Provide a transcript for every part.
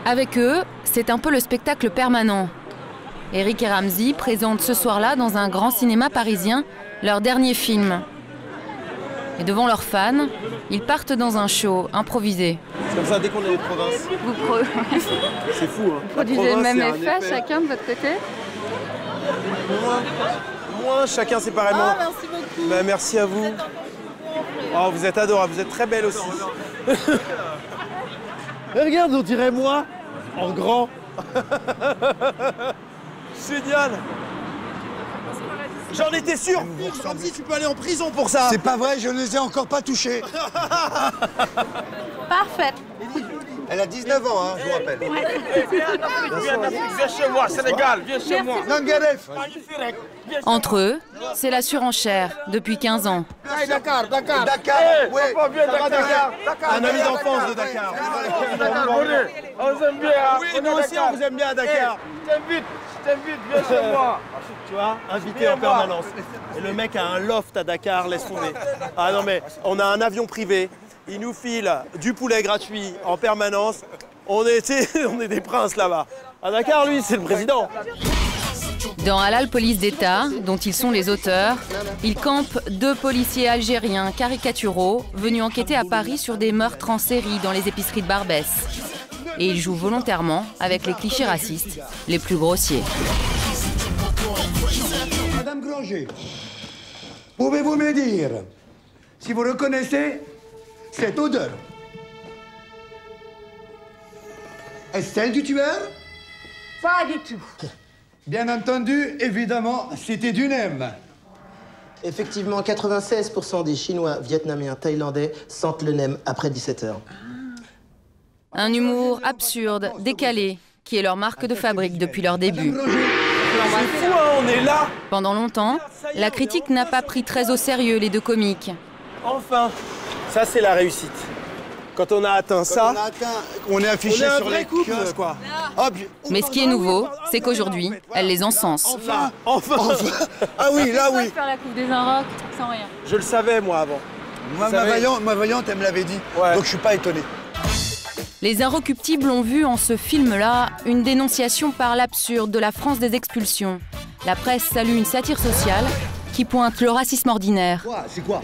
Avec eux, c'est un peu le spectacle permanent. Eric et Ramzy présentent ce soir-là dans un grand cinéma parisien leur dernier film. Et devant leurs fans, ils partent dans un show improvisé. C'est comme ça dès qu'on est de province. C'est fou, hein. Vous produisez le même effet chacun de votre côté? Moi, chacun séparément. Ah, merci beaucoup. Bah, merci à vous. Oh, vous êtes adorable, vous êtes très belle aussi. Regarde, on dirait moi, en grand. Génial. J'en étais sûr. Ramzy, tu peux aller en prison pour ça. C'est pas vrai, je ne les ai encore pas touchés. Parfait. Elle a 19 ans, hein, je vous rappelle. Viens chez moi, Sénégal, viens chez moi. Nangaref. Entre eux, c'est la surenchère depuis 15 ans. Dakar, Dakar. Dakar, oui. Un ami d'enfance de Dakar. On vous aime bien. Oui, nous aussi, on vous aime bien à Dakar. Je t'invite, viens chez moi. Tu vois, invité en permanence. Et le mec a un loft à Dakar, laisse tomber. Ah non mais, on a un avion privé. Il nous file du poulet gratuit en permanence. On est des princes là-bas. À Dakar, lui, c'est le président. Dans Halal Police d'État, dont ils sont les auteurs, ils campent 2 policiers algériens caricaturaux venus enquêter à Paris sur des meurtres en série dans les épiceries de Barbès. Et ils jouent volontairement avec les clichés racistes les plus grossiers. Madame Granger, pouvez-vous me dire si vous reconnaissez cette odeur? Est-ce celle du tueur? Pas du tout. Bien entendu, évidemment, c'était du nem. Effectivement, 96% des Chinois, Vietnamiens, Thaïlandais sentent le nem après 17 h. Un humour absurde, décalé, qui est leur marque de fabrique depuis leur début. C'est fou, hein, on est là. Pendant longtemps, la critique n'a pas pris très au sérieux les 2 comiques. Enfin, ça c'est la réussite. Quand on a atteint ça, on est affiché on est un sur vrai les couple, kiosques. quoi. Hop. Mais ce qui est nouveau, c'est qu'aujourd'hui, elle les encense. Enfin. Ah oui, là oui. Faire la coupe des Inrocks sans rien. Je le savais moi avant. Ma voyante, elle me l'avait dit. Ouais. Donc je suis pas étonné. Les Inrecuptibles ont vu en ce film-là une dénonciation par l'absurde de la France des expulsions. La presse salue une satire sociale qui pointe le racisme ordinaire. C'est quoi?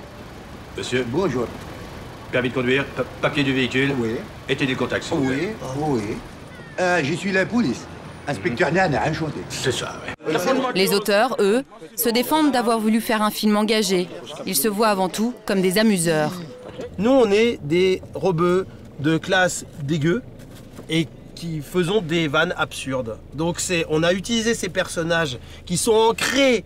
Monsieur, Bonjour. permis de conduire, papier du véhicule, Oui. et tenue de contact, s'il vous plaît. Oui. Je suis la police. Inspecteur Nana, enchanté. C'est ça, oui. Les auteurs, eux, se défendent d'avoir voulu faire un film engagé. Ils se voient avant tout comme des amuseurs. Nous on est des rebeux de classe dégueu et qui faisont des vannes absurdes. Donc on a utilisé ces personnages qui sont ancrés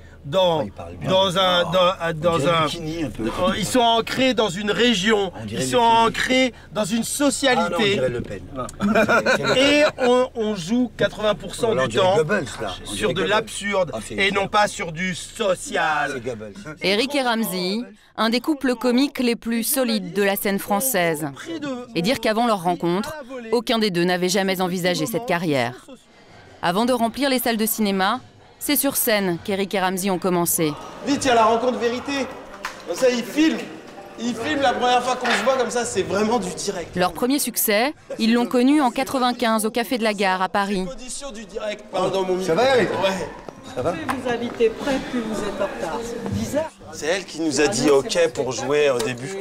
ils sont ancrés dans une région, ils sont ancrés dans une socialité. Le Pen. Et on joue 80% du temps sur de l'absurde et non pas sur du social. Eric et Ramzy, un des couples comiques les plus solides de la scène française. Et dire qu'avant leur rencontre, aucun des 2 n'avait jamais envisagé cette carrière. Avant de remplir les salles de cinéma, c'est sur scène qu'Eric et Ramzy ont commencé. Vite, il y a la rencontre vérité. Comme ça, ils filment. Ils filment la première fois qu'on se voit comme ça, c'est vraiment du direct. Leur premier succès, ils l'ont connu en 95 au Café de la Gare à Paris. Audition du direct, parle dans mon micro. Ça va, Eric? Ouais. Ça va? Plus vous habitez près, plus vous êtes en retard. C'est bizarre. C'est elle qui nous a dit OK pour jouer au début.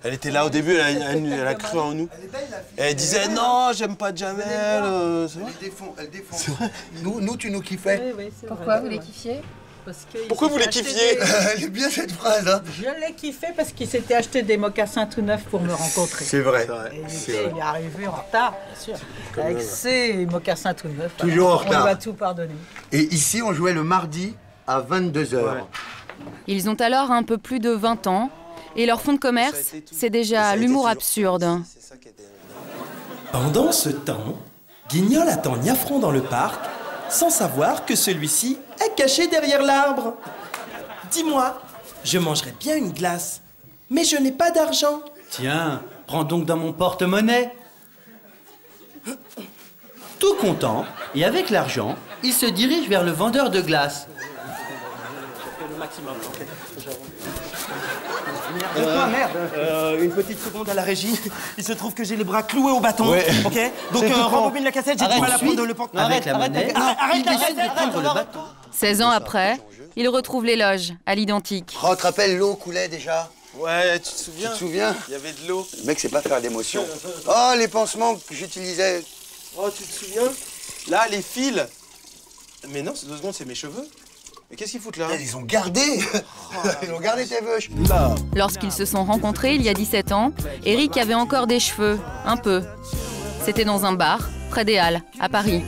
Elle était là au début, elle a cru en nous. Et elle disait non, j'aime pas Jamel. Elle défend. Nous, tu nous kiffais. Oui, c'est Pourquoi vrai. vous les kiffiez? Parce que Pourquoi vous les kiffiez? Elle est bien cette phrase, hein. Je l'ai kiffé parce qu'il s'était acheté des mocassins tout neufs pour me rencontrer. C'est vrai. Et il est arrivé en retard, bien sûr. Avec ses mocassins tout neufs. Toujours en On retard. lui a tout pardonné. Et ici, on jouait le mardi à 22 h. Ils ont alors un peu plus de 20 ans et leur fond de commerce, c'est déjà l'humour absurde. Pendant ce temps, Guignol attend Niafron dans le parc, sans savoir que celui-ci est caché derrière l'arbre. Dis-moi, je mangerais bien une glace, mais je n'ai pas d'argent. Tiens, prends donc dans mon porte-monnaie. Tout content, et avec l'argent, il se dirige vers le vendeur de glace. Merde. Une petite seconde à la régie. Il se trouve que j'ai les bras cloués au bâton. Ouais. Ok. Donc rembobine la cassette, j'ai du mal à prendre le pantalon. Avec la manette, Arrête la il décide de prendre le bâton. 16 ans après, il retrouve les loges, à l'identique. Oh, tu te rappelles, l'eau coulait déjà? Ouais, tu te souviens? Tu te souviens? Il y avait de l'eau. Le mec sait pas faire d'émotion. Oh, les pansements que j'utilisais. Oh, tu te souviens? Là, les fils. Mais non, c'est 2 secondes, c'est mes cheveux. Mais qu'est-ce qu'ils foutent là? Ils ont gardé. Ils ont gardé tes veuches. Lorsqu'ils se sont rencontrés il y a 17 ans, Eric avait encore des cheveux, un peu. C'était dans un bar, près des Halles, à Paris.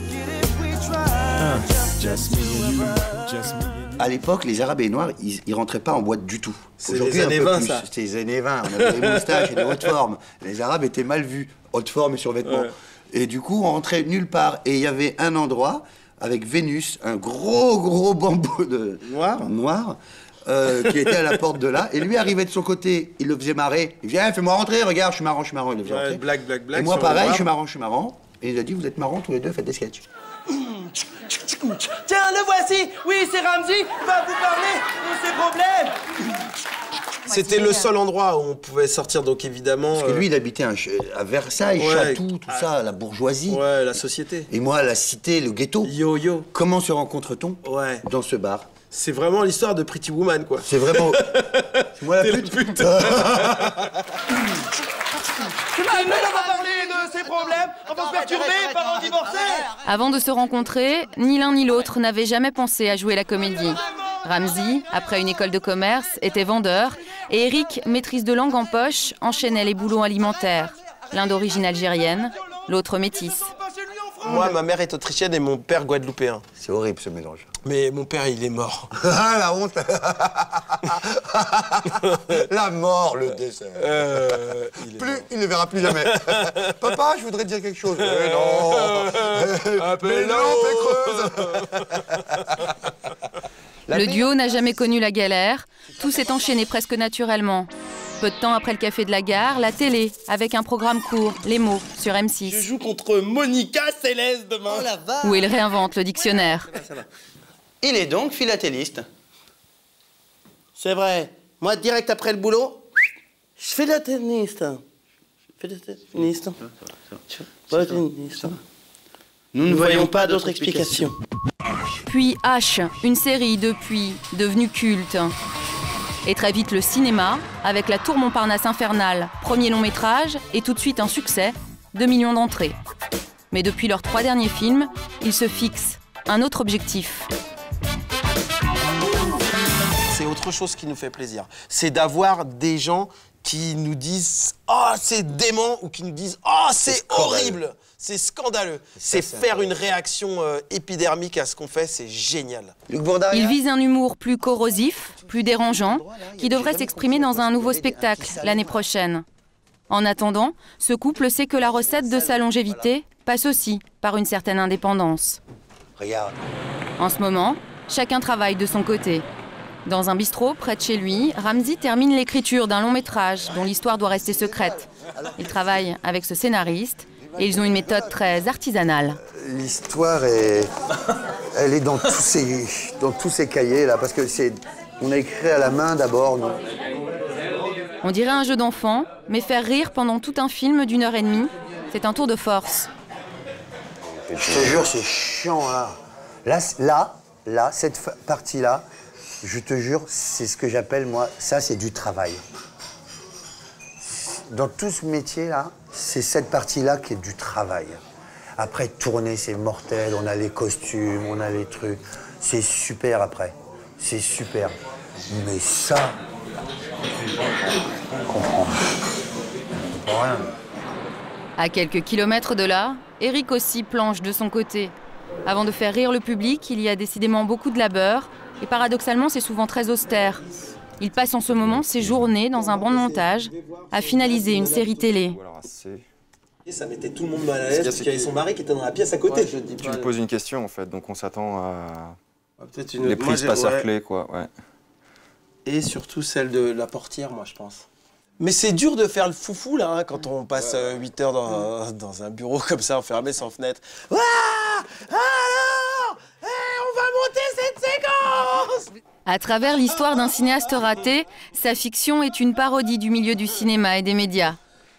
À l'époque, les Arabes et les Noirs, ils rentraient pas en boîte du tout. C'est les années 20, ça. C'était les années 20. On avait des moustaches et des hautes formes. Les Arabes étaient mal vus, haute forme et survêtements. Ouais. Et du coup, on rentrait nulle part. Et il y avait un endroit avec Vénus, un gros bambou de noir qui était à la porte de là. Et lui arrivait de son côté, il le faisait marrer. Il disait, fais-moi rentrer, regarde, je suis marrant. Il le faisait rentrer. Blague. Et moi, pareil, je suis marrant. Et il a dit, vous êtes marrants tous les deux, faites des sketchs. Tiens, le voici. Oui, c'est Ramzy. Il va vous parler de ses problèmes. C'était le seul endroit où on pouvait sortir, donc évidemment... Parce que lui, il habitait à Versailles, Chatou, tout ça, la bourgeoisie. Ouais, la société. Et moi, la cité, le ghetto. Yo. Comment se rencontre-t-on? Ouais. Dans ce bar. C'est vraiment l'histoire de Pretty Woman, quoi. C'est vraiment... C'est moi la pute. pute. On va parler de ses problèmes. On va se perturber, parents divorcés. Avant de se rencontrer, ni l'un ni l'autre n'avaient jamais pensé à jouer la comédie. Ramzy, après une école de commerce, était vendeur et Eric, maîtrise de langue en poche, enchaînait les boulots alimentaires. L'un d'origine algérienne, l'autre métisse. Moi, ma mère est autrichienne et mon père guadeloupéen. C'est horrible ce mélange. Mais mon père, il est mort. Ah, la honte. La mort, le dessert. Il ne verra plus jamais. Papa, je voudrais te dire quelque chose. Non. Un peu Mais non, creuse. Le duo n'a jamais connu la galère. Tout s'est enchaîné presque naturellement. Peu de temps après le café de la gare, la télé, avec un programme court, Les mots, sur M6. Je joue contre Monica Céleste demain. Oh la vache. Où il réinvente le dictionnaire. Il est donc philatéliste. C'est vrai. Moi, direct après le boulot, je fais la tennis. Nous ne voyons pas d'autre explication. Puis H, une série depuis devenue culte. Et très vite le cinéma, avec La Tour Montparnasse infernale, premier long métrage, et tout de suite un succès, 2 millions d'entrées. Mais depuis leurs 3 derniers films, ils se fixent un autre objectif. C'est autre chose qui nous fait plaisir. C'est d'avoir des gens qui nous disent « Oh, c'est dément » ou qui nous disent « Oh, c'est horrible ». C'est scandaleux. C'est faire une réaction épidermique à ce qu'on fait, c'est génial. Il vise un humour plus corrosif, plus dérangeant, qui devrait s'exprimer dans un nouveau spectacle l'année prochaine. En attendant, ce couple sait que la recette de sa longévité passe aussi par une certaine indépendance. Regarde. En ce moment, chacun travaille de son côté. Dans un bistrot près de chez lui, Ramzy termine l'écriture d'un long métrage dont l'histoire doit rester secrète. Il travaille avec ce scénariste et ils ont une méthode très artisanale. L'histoire elle est dans tous ces cahiers là, parce que on a écrit à la main d'abord. On dirait un jeu d'enfant, mais faire rire pendant tout un film d'1h30, c'est un tour de force. Je te jure, c'est chiant là. Là, cette partie-là, je te jure, c'est ce que j'appelle, moi, ça, c'est du travail. Dans tout ce métier-là, c'est cette partie-là qui est du travail. Après, tourner, c'est mortel, on a les costumes, on a les trucs. C'est super après, c'est super. Mais ça, on comprend rien. À quelques kilomètres de là, Eric aussi planche de son côté. Avant de faire rire le public, il y a décidément beaucoup de labeur. Et paradoxalement, c'est souvent très austère. Il passe en ce moment ses journées dans un banc de montage à finaliser une série télé. Et ça mettait tout le monde mal à l'aise parce qu'il y avait son mari qui était dans la pièce à côté. Tu lui poses une question en fait, donc on s'attend à une... les prises pas cerclées quoi. Ouais. Et surtout celle de la portière, moi je pense. Mais c'est dur de faire le foufou là, hein, quand on passe 8 heures dans un bureau comme ça, enfermé sans fenêtre. Ah alors, on va monter cette séquence. À travers l'histoire d'un cinéaste raté, sa fiction est une parodie du milieu du cinéma et des médias.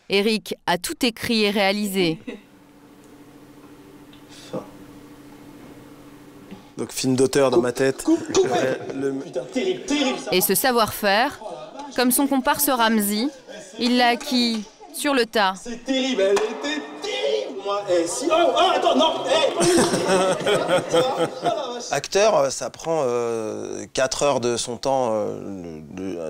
Éric a tout écrit et réalisé. Donc film d'auteur dans ma tête. Et ce savoir-faire, comme son comparse Ramzy, il l'a acquis sur le tas. C'est terrible, elle était terrible, moi. Si... attends, non. Acteur, ça prend 4 heures de son temps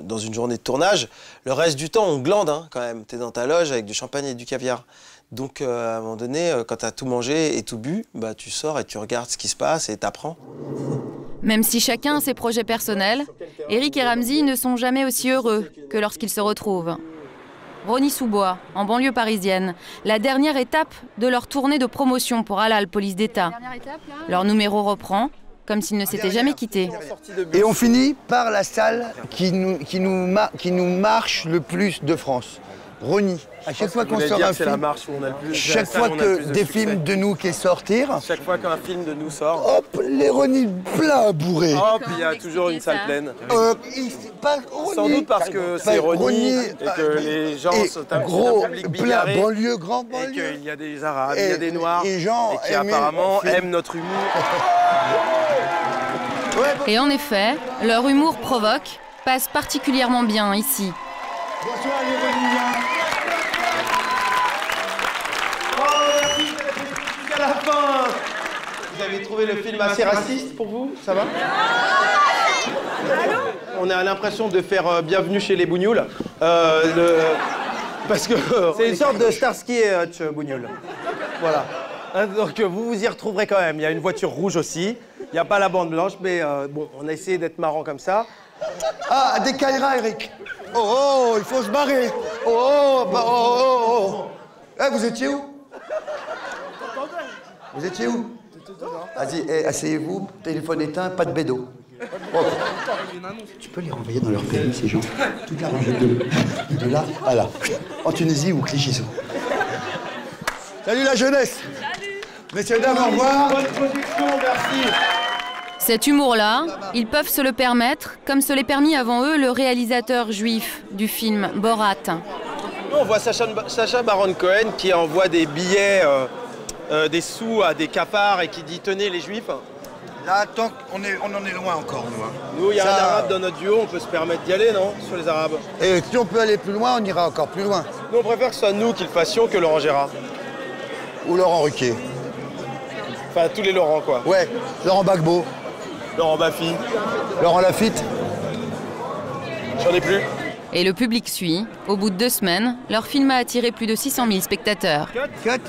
dans une journée de tournage. Le reste du temps, on glande hein, quand même. T'es dans ta loge avec du champagne et du caviar. Donc à un moment donné, quand t'as tout mangé et tout bu, bah, tu sors et tu regardes ce qui se passe et t'apprends. Même si chacun a ses projets personnels, Éric et Ramzy ne sont jamais aussi heureux que lorsqu'ils se retrouvent. Rosny-sous-Bois, en banlieue parisienne, la dernière étape de leur tournée de promotion pour Halal, police d'État. Leur numéro reprend, comme s'ils ne s'étaient jamais quittés. Et on finit par la salle qui nous marche le plus de France. Rosny. À chaque fois qu'on sort un film, la marche où on a le plus, chaque fois que des films de nous qui sortir, chaque fois qu'un film de nous sort, hop, les Rosny plein bourrés. Hop, il y a toujours une salle pleine. Sans doute parce que c'est Rosny et que les gens sont un public bigarré. Banlieue, grand banlieue. Et qu'il y a des Arabes, il y a des Noirs, et qui apparemment aiment notre humour. Et en effet, leur humour provoque, passe particulièrement bien ici. Bonsoir les Rosnyens. Oh merci, jusqu'à la fin. Vous avez trouvé le film assez raciste pour vous? Ça va? On a l'impression de faire Bienvenue chez les Bougnoules. Parce que c'est une sorte de Starsky et Hutch, Bougnoul. Voilà. Donc vous vous y retrouverez quand même. Il y a une voiture rouge aussi. Il n'y a pas la bande blanche, mais bon, on a essayé d'être marrant comme ça. Ah, des Kaira, Eric. Oh, il faut se barrer. Eh, vous étiez où? Vous étiez où? Vas-y, asseyez-vous, téléphone éteint, pas de bédo. Oh. Tu peux les renvoyer dans leur pays, ces gens. Toute la rangée de là à là. En Tunisie ou Clichy-sous. Salut la jeunesse. Salut. Messieurs, dames, au revoir. Bonne production, merci. Cet humour-là, ils peuvent se le permettre, comme se l'est permis avant eux le réalisateur juif du film Borat. On voit Sacha Baron Cohen qui envoie des billets, des sous à des cafards et qui dit « Tenez les juifs ». Là, tant qu'on en est loin encore, nous. Hein. Nous, il y a un arabe dans notre duo, on peut se permettre d'y aller, non? Sur les arabes. Et si on peut aller plus loin, on ira encore plus loin. Nous, on préfère que ce soit nous qui le fassions que Laurent Gérard. Ou Laurent Ruquier. Enfin, tous les Laurent, quoi. Ouais, Laurent Gbagbo. Laurent Baffy. Laurent Lafitte. J'en ai plus. Et le public suit. Au bout de 2 semaines, leur film a attiré plus de 600 000 spectateurs. Cut.